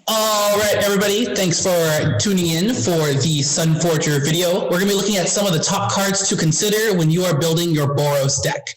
All right, everybody, thanks for tuning in for the Sunforger video. We're going to be looking at some of the top cards to consider when you are building your Boros deck.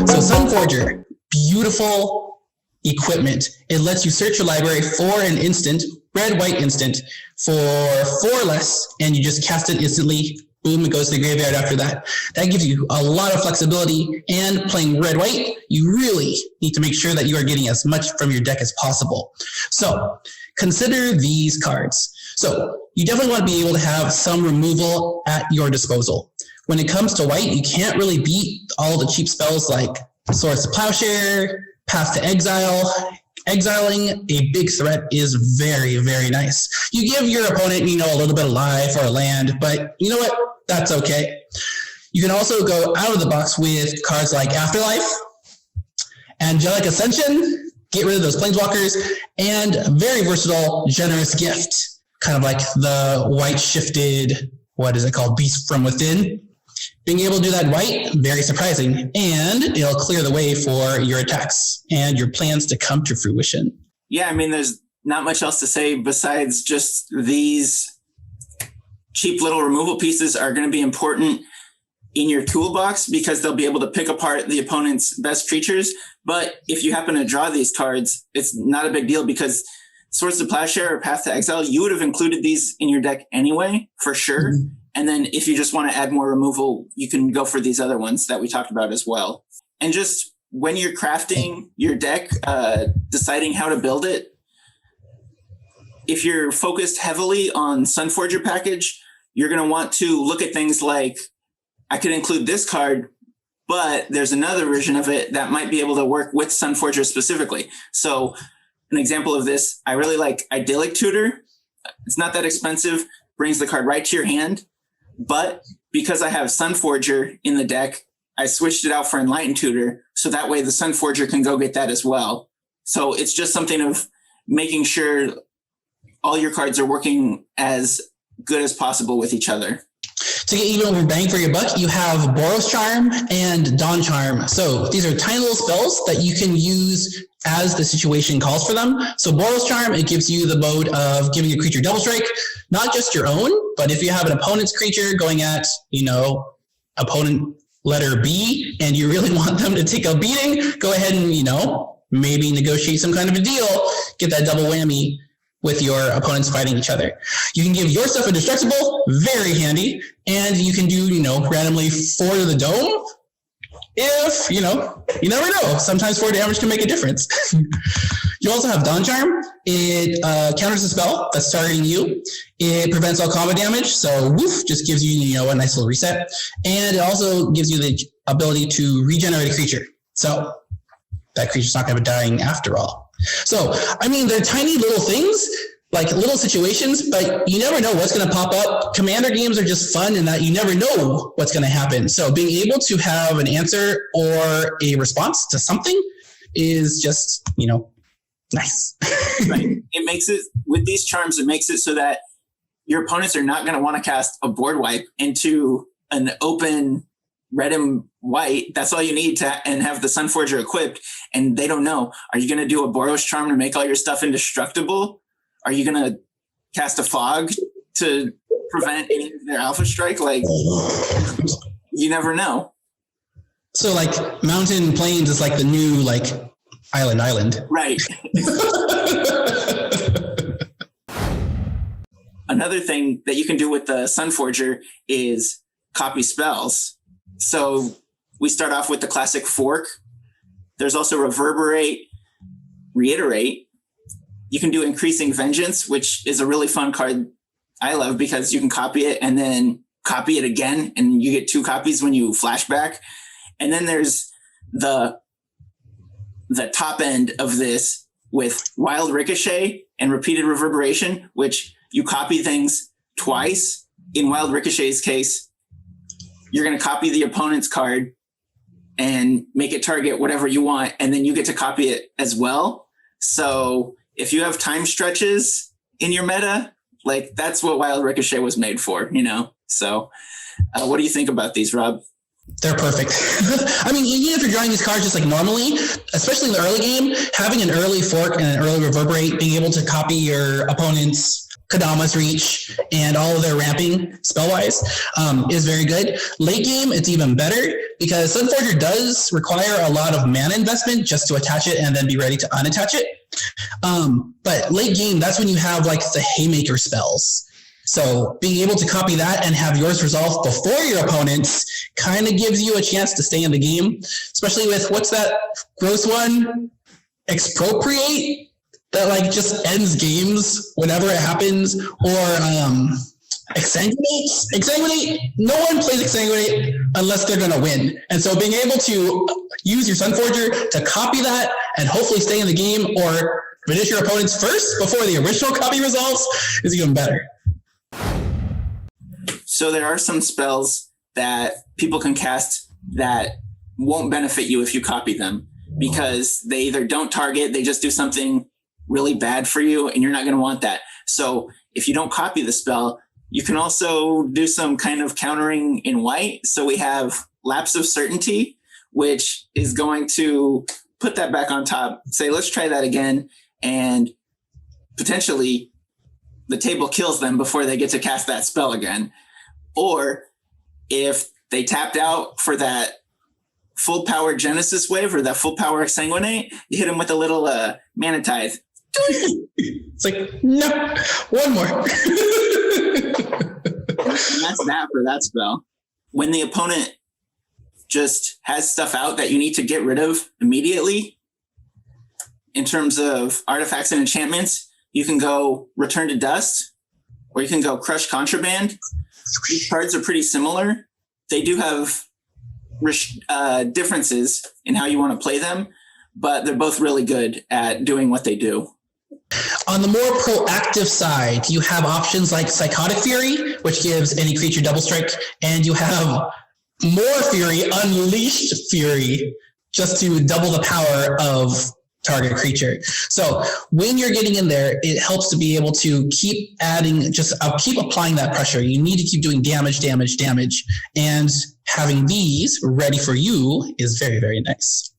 So Sunforger, beautiful equipment. It lets you search your library for an instant, red-white instant, for 4 less, and you just cast it instantly. Boom, it goes to the graveyard after that. That gives you a lot of flexibility, and playing red-white, you really need to make sure that you are getting as much from your deck as possible. So consider these cards. So you definitely want to be able to have some removal at your disposal. When it comes to white, you can't really beat all the cheap spells like Swords to Plowshare, Path to Exile. Exiling a big threat is very, very nice. You give your opponent, a little bit of life or a land, but you know what? That's okay. You can also go out of the box with cards like Afterlife, Angelic Ascension, get rid of those planeswalkers, and very versatile Generous Gift, kind of like the white shifted, Beast from Within. Being able to do that white, very surprising, and it'll clear the way for your attacks and your plans to come to fruition. Yeah, there's not much else to say besides just these cheap little removal pieces are going to be important in your toolbox because they'll be able to pick apart the opponent's best creatures. But if you happen to draw these cards, it's not a big deal because Swords to Plowshare or Path to Exile, you would have included these in your deck anyway, for sure. Mm-hmm. And then if you just want to add more removal, you can go for these other ones that we talked about as well. And just when you're crafting your deck, deciding how to build it, if you're focused heavily on Sunforger package, you're going to want to look at things like, I could include this card, but there's another version of it that might be able to work with Sunforger specifically. So an example of this, I really like Idyllic Tutor. It's not that expensive, brings the card right to your hand. But because I have Sunforger in the deck, I switched it out for Enlightened Tutor, so that way the Sunforger can go get that as well. So it's just something of making sure all your cards are working as good as possible with each other. To get even more bang for your buck, you have Boros Charm and Dawn Charm. So these are tiny little spells that you can use as the situation calls for them. So Boros Charm, it gives you the mode of giving a creature double strike, not just your own, but if you have an opponent's creature going at, opponent letter B, and you really want them to take a beating, go ahead and, maybe negotiate some kind of a deal, get that double whammy with your opponents fighting each other. You can give your stuff indestructible, very handy, and you can do, randomly 4 to the dome. If, you never know. Sometimes 4 damage can make a difference. You also have Dawn Charm. It counters a spell that's targeting you. It prevents all combat damage, so woof, just gives you, a nice little reset. And it also gives you the ability to regenerate a creature. So that creature's not going to be dying after all. So, they're tiny little things, like little situations, but you never know what's going to pop up. Commander games are just fun in that you never know what's going to happen. So being able to have an answer or a response to something is just, nice. Right. It makes it, with these charms, it makes it so that your opponents are not going to want to cast a board wipe into an open red and white. That's all you need to, and have the Sunforger equipped, and they don't know. Are you going to do a Boros Charm to make all your stuff indestructible? Are you going to cast a Fog to prevent any of their Alpha Strike? You never know. So, Mountain Plains is like the new, Island. Right. Another thing that you can do with the Sunforger is copy spells. So we start off with the classic Fork. There's also Reverberate, Reiterate. You can do Increasing Vengeance, which is a really fun card I love because you can copy it and then copy it again, and you get 2 copies when you flashback. And then there's the top end of this with Wild Ricochet and Repeated Reverberation, which you copy things twice. In Wild Ricochet's case, you're going to copy the opponent's card and make it target whatever you want, and then you get to copy it as well. So if you have time stretches in your meta, that's what Wild Ricochet was made for, So What do you think about these, Rob? They're perfect. I mean, even if you're drawing these cards just like normally, especially in the early game, having an early fork and an early reverberate, being able to copy your opponent's Kadama's reach and all of their ramping spell-wise is very good. Late game, it's even better because Sunforger does require a lot of mana investment just to attach it and then be ready to unattach it. But late game, that's when you have like the Haymaker spells. So being able to copy that and have yours resolve before your opponent's kind of gives you a chance to stay in the game, especially with, what's that gross one? Expropriate? That like just ends games whenever it happens, or Exsanguinate. Exsanguinate, no one plays Exsanguinate unless they're gonna win. And so being able to use your Sunforger to copy that and hopefully stay in the game or finish your opponents first before the original copy resolves is even better. So there are some spells that people can cast that won't benefit you if you copy them, because they either don't target, they just do something really bad for you, and you're not going to want that. So if you don't copy the spell, you can also do some kind of countering in white. So we have Lapse of Certainty, which is going to put that back on top, say, let's try that again, and potentially the table kills them before they get to cast that spell again. Or if they tapped out for that full power Genesis wave or that full power Exsanguinate, you hit them with a little Mana Tithe. It's like, no, one more. And that's that for that spell. When the opponent just has stuff out that you need to get rid of immediately, in terms of artifacts and enchantments, you can go Return to Dust, or you can go Crush Contraband. These cards are pretty similar. They do have differences in how you want to play them, but they're both really good at doing what they do. On the more proactive side, you have options like Psychotic Fury, which gives any creature double strike, and you have more Fury, Unleashed Fury, just to double the power of target creature. So when you're getting in there, it helps to be able to keep adding, keep applying that pressure. You need to keep doing damage, and having these ready for you is very, very nice.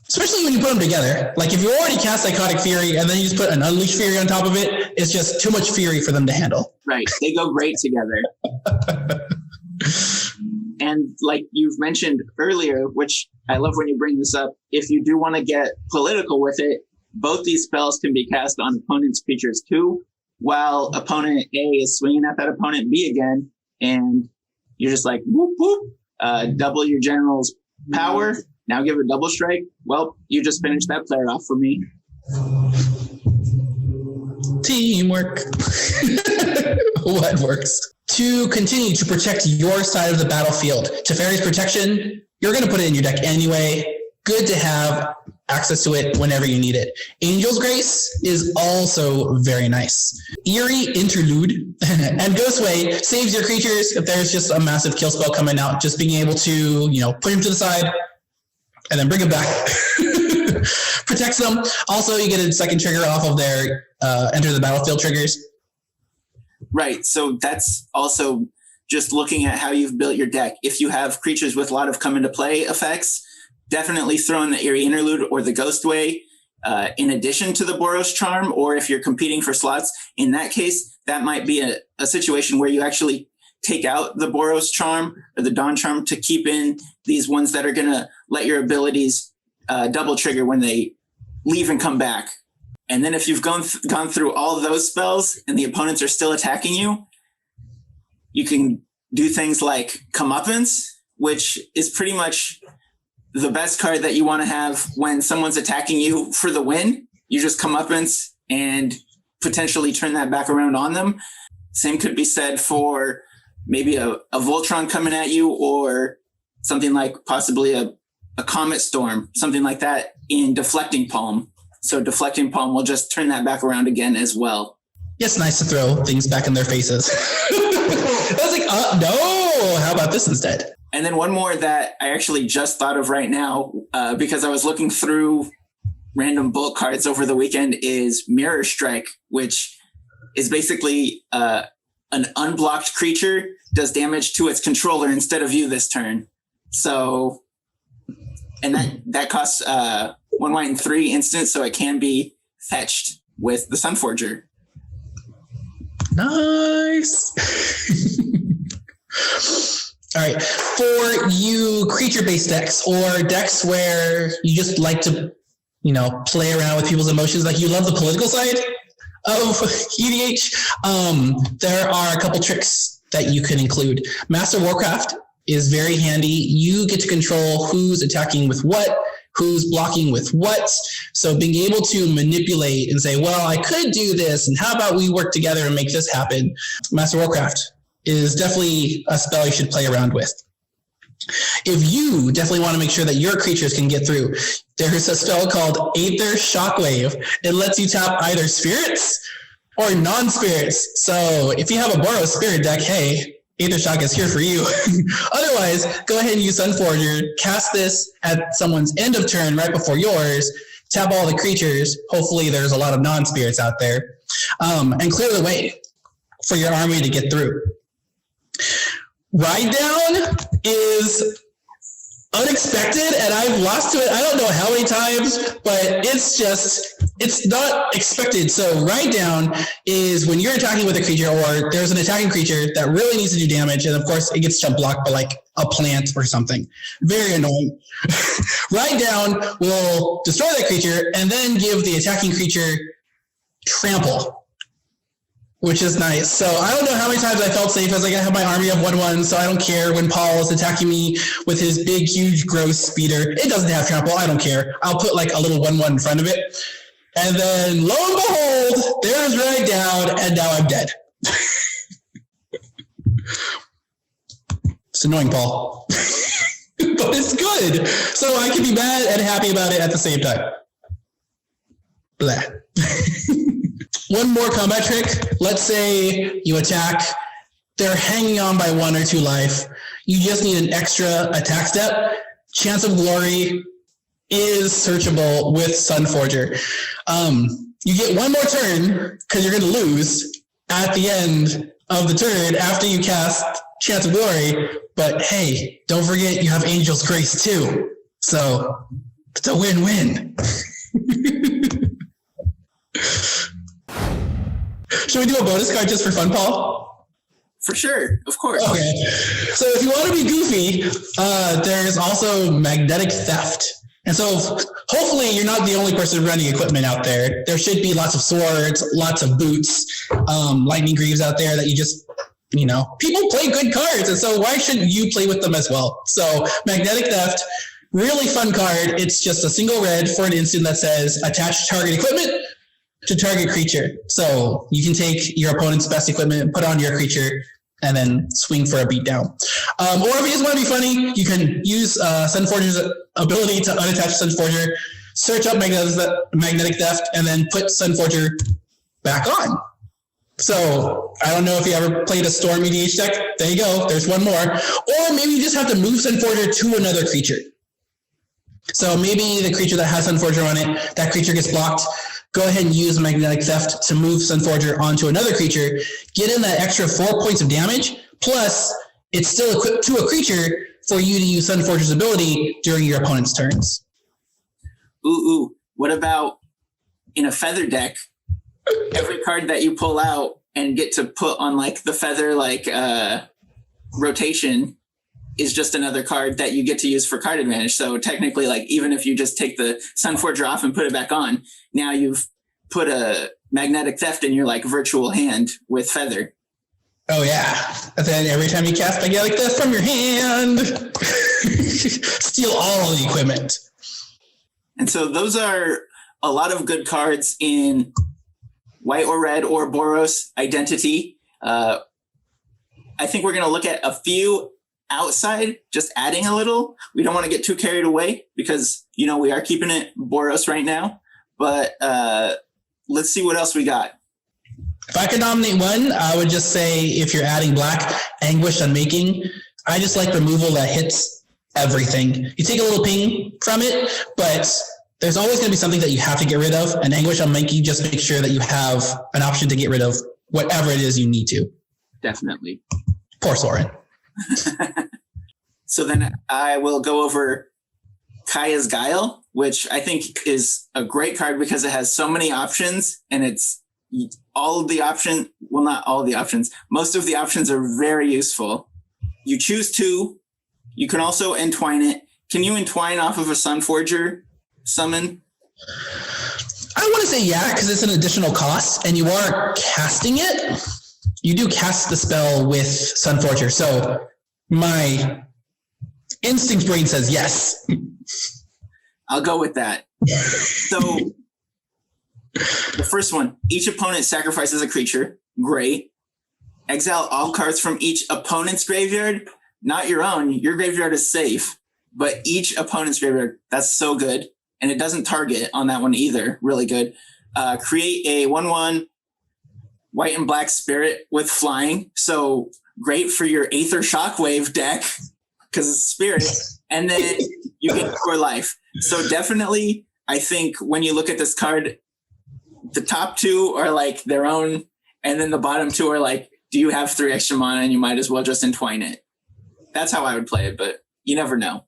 Especially when you put them together. Like if you already cast Psychotic Fury and then you just put an Unleashed Fury on top of it, it's just too much Fury for them to handle. Right. They go great together. And like you've mentioned earlier, which I love when you bring this up, if you do want to get political with it, both these spells can be cast on opponent's creatures too, while opponent A is swinging at that opponent B again, and you're just like, whoop, whoop, double your general's power. Now give it double strike. Well, you just finished that player off for me. Teamwork. What works? To continue to protect your side of the battlefield, Teferi's Protection, you're going to put it in your deck anyway. Good to have access to it whenever you need it. Angel's Grace is also very nice. Eerie Interlude and Ghostway saves your creatures if there's just a massive kill spell coming out. Just being able to, put him to the side and then bring him back. Protects them. Also, you get a second trigger off of their enter the battlefield triggers. Right. So that's also just looking at how you've built your deck. If you have creatures with a lot of come into play effects, definitely throw in the Eerie Interlude or the Ghostway in addition to the Boros Charm. Or if you're competing for slots, in that case, that might be a situation where you actually take out the Boros Charm or the Dawn Charm to keep in these ones that are going to let your abilities double trigger when they leave and come back. And then if you've gone through all of those spells and the opponents are still attacking you, you can do things like Comeuppance, which is pretty much the best card that you want to have when someone's attacking you for the win. You just Comeuppance and potentially turn that back around on them. Same could be said for maybe a Voltron coming at you, or something like possibly a Comet Storm, something like that in Deflecting Palm. So Deflecting Palm will just turn that back around again as well. It's nice to throw things back in their faces. I was like, no, how about this instead? And then one more that I actually just thought of right now, because I was looking through random bulk cards over the weekend, is Mirror Strike, which is basically an unblocked creature does damage to its controller instead of you this turn. So, and that costs 1 white and 3 instant, so it can be fetched with the Sunforger. Nice. All right. For you creature-based decks or decks where you just like to, play around with people's emotions, like you love the political side of EDH, there are a couple tricks that you can include. Master Warcraft is very handy. You get to control who's attacking with what, who's blocking with what. So being able to manipulate and say, well, I could do this, and how about we work together and make this happen? Master Warcraft is definitely a spell you should play around with. If you definitely want to make sure that your creatures can get through, there's a spell called Aether Shockwave. It lets you tap either spirits or non-spirits. So if you have a Boros spirit deck, hey, Aether Shock is here for you. Otherwise, go ahead and use Sunforger, cast this at someone's end of turn right before yours, tap all the creatures. Hopefully there's a lot of non-spirits out there, and clear the way for your army to get through. Ride Down is unexpected, and I've lost to it I don't know how many times, but it's not expected. So Ride Down is when you're attacking with a creature, or there's an attacking creature that really needs to do damage, and of course it gets jump blocked by like a plant or something. Very annoying. Ride Down will destroy that creature and then give the attacking creature trample, which is nice. So I don't know how many times I felt safe. I was like, I have my army of 1/1, so I don't care when Paul is attacking me with his big, huge, gross speeder. It doesn't have trample. I don't care. I'll put like a little 1/1 in front of it. And then lo and behold, there's Ride Down, and now I'm dead. It's annoying, Paul. But it's good. So I can be mad and happy about it at the same time. Blah. One more combat trick. Let's say you attack. They're hanging on by 1 or 2 life. You just need an extra attack step. Chance of Glory is searchable with Sunforger. You get 1 more turn because you're going to lose at the end of the turn after you cast Chance of Glory. But hey, don't forget you have Angel's Grace too. So it's a win-win. Should we do a bonus card just for fun, Paul? For sure, of course. Okay. So if you want to be goofy, there's also Magnetic Theft. And so hopefully you're not the only person running equipment out there. There should be lots of swords, lots of boots, lightning greaves out there that you just, people play good cards. And so why shouldn't you play with them as well? So Magnetic Theft, really fun card. It's just a single red for an instant that says attach target equipment to target creature. So you can take your opponent's best equipment, put on your creature, and then swing for a beatdown. Or if you just want to be funny, you can use Sunforger's ability to unattach Sunforger, search up Magnetic Theft, and then put Sunforger back on. So I don't know if you ever played a Storm EDH deck. There you go. There's one more. Or maybe you just have to move Sunforger to another creature. So maybe the creature that has Sunforger on it, that creature gets blocked. Go ahead and use Magnetic Theft to move Sunforger onto another creature, get in that extra 4 points of damage, plus it's still equipped to a creature for you to use Sunforger's ability during your opponent's turns. Ooh. What about in a feather deck, every card that you pull out and get to put on like the feather rotation is just another card that you get to use for card advantage. So technically, like, even if you just take the Sunforger off and put it back on, now you've put a Magnetic Theft in your like virtual hand with feather. Oh yeah. And then every time you cast Magnetic Theft from your hand, steal all the equipment. And so those are a lot of good cards in white or red or Boros Identity. I think we're going to look at a few outside, just adding a little. We don't want to get too carried away because, we are keeping it Boros right now. But let's see what else we got. If I could nominate one, I would just say if you're adding black, Anguished Unmaking. I just like removal that hits everything. You take a little ping from it, but there's always going to be something that you have to get rid of. And Anguished Unmaking just makes sure that you have an option to get rid of whatever it is you need to. Definitely. Poor Soren. So then I will go over Kaya's Guile, which I think is a great card because it has so many options, and it's all of the options. Well, not all of the options. Most of the options are very useful. You choose 2. You can also entwine it. Can you entwine off of a Sunforger summon? I want to say yeah, because it's an additional cost, and you are casting it. You do cast the spell with Sunforger, so my instinct brain says yes. I'll go with that. So the first one, each opponent sacrifices a creature. Great. Exile all cards from each opponent's graveyard. Not your own. Your graveyard is safe, but each opponent's graveyard. That's so good. And it doesn't target on that one either. Really good. Create a 1/1 white and black spirit with flying. So great for your Aether Shockwave deck because it's spirit. And then you get core life. So definitely, I think when you look at this card, the top 2 are like their own. And then the bottom 2 are like, do you have 3 extra mana and you might as well just entwine it. That's how I would play it, but you never know.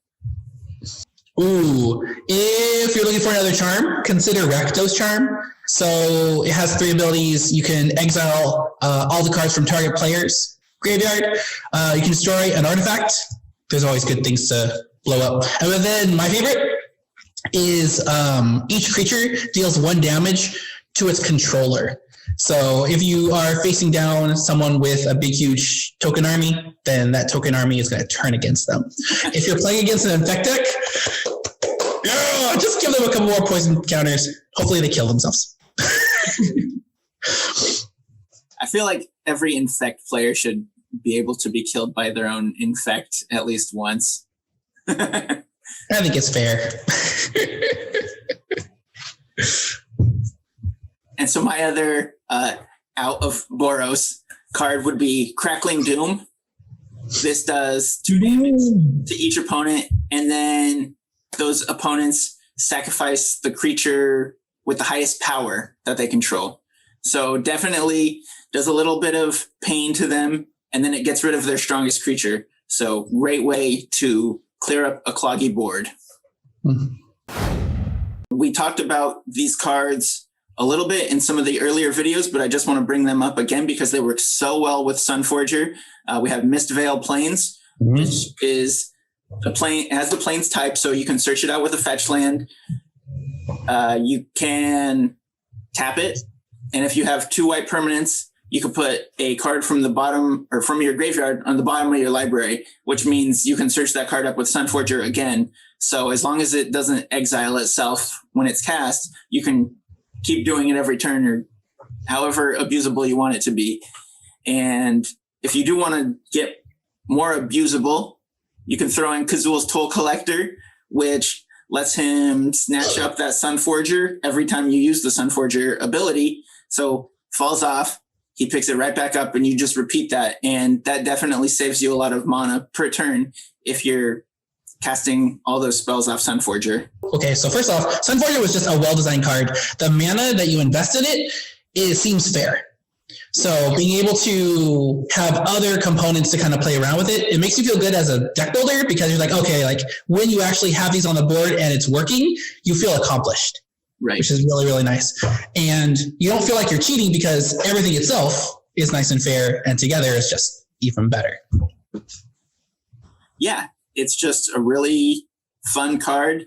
Ooh, if you're looking for another charm, consider Rakdos Charm. So it has 3 abilities. You can exile all the cards from target player's graveyard. You can destroy an artifact. There's always good things to blow up. And then my favorite is each creature deals 1 damage to its controller. So if you are facing down someone with a big, huge token army, then that token army is going to turn against them. If you're playing against an Infect deck, just give them a couple more poison counters. Hopefully they kill themselves. I feel like every Infect player should be able to be killed by their own Infect at least once. I think it's fair. And so my other out of Boros card would be Crackling Doom. This does 2 damage to each opponent, and then those opponents sacrifice the creature with the highest power that they control. So definitely does a little bit of pain to them, and then it gets rid of their strongest creature. So great way to clear up a cloggy board. Mm-hmm. We talked about these cards a little bit in some of the earlier videos, but I just want to bring them up again because they work so well with Sunforger. We have Mistveil Plains, which is a plane, it has the Plains type, so you can search it out with a fetch land. You can tap it, and if you have 2 white permanents, you can put a card from the bottom or from your graveyard on the bottom of your library, which means you can search that card up with Sunforger again. So as long as it doesn't exile itself when it's cast, you can keep doing it every turn or however abusable you want it to be. And if you do want to get more abusable, you can throw in Kazul's Toll Collector, which lets him snatch up that Sunforger every time you use the Sunforger ability. So falls off, he picks it right back up, and you just repeat that. And that definitely saves you a lot of mana per turn if you're casting all those spells off Sunforger. Okay, so first off, Sunforger was just a well-designed card. The mana that you invest in it seems fair. So being able to have other components to kind of play around with it, it makes you feel good as a deck builder because you're like, okay, like when you actually have these on the board and it's working, you feel accomplished, right? Which is really, really nice. And you don't feel like you're cheating because everything itself is nice and fair, and together it's just even better. Yeah, it's just a really fun card.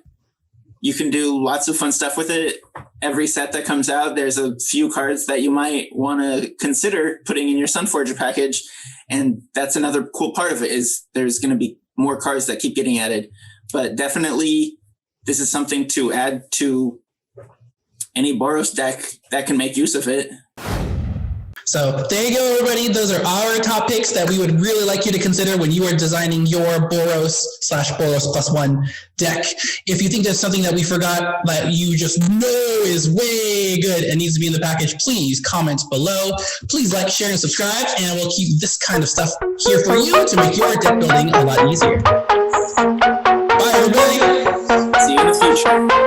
You can do lots of fun stuff with it. Every set that comes out, there's a few cards that you might want to consider putting in your Sunforger package. And that's another cool part of it is there's going to be more cards that keep getting added. But definitely, this is something to add to any Boros deck that can make use of it. So there you go, everybody. Those are our top picks that we would really like you to consider when you are designing your Boros/Boros+1 deck. If you think there's something that we forgot that you just know is way good and needs to be in the package, please comment below. Please like, share, and subscribe, and we'll keep this kind of stuff here for you to make your deck building a lot easier. Bye, everybody. See you in the future.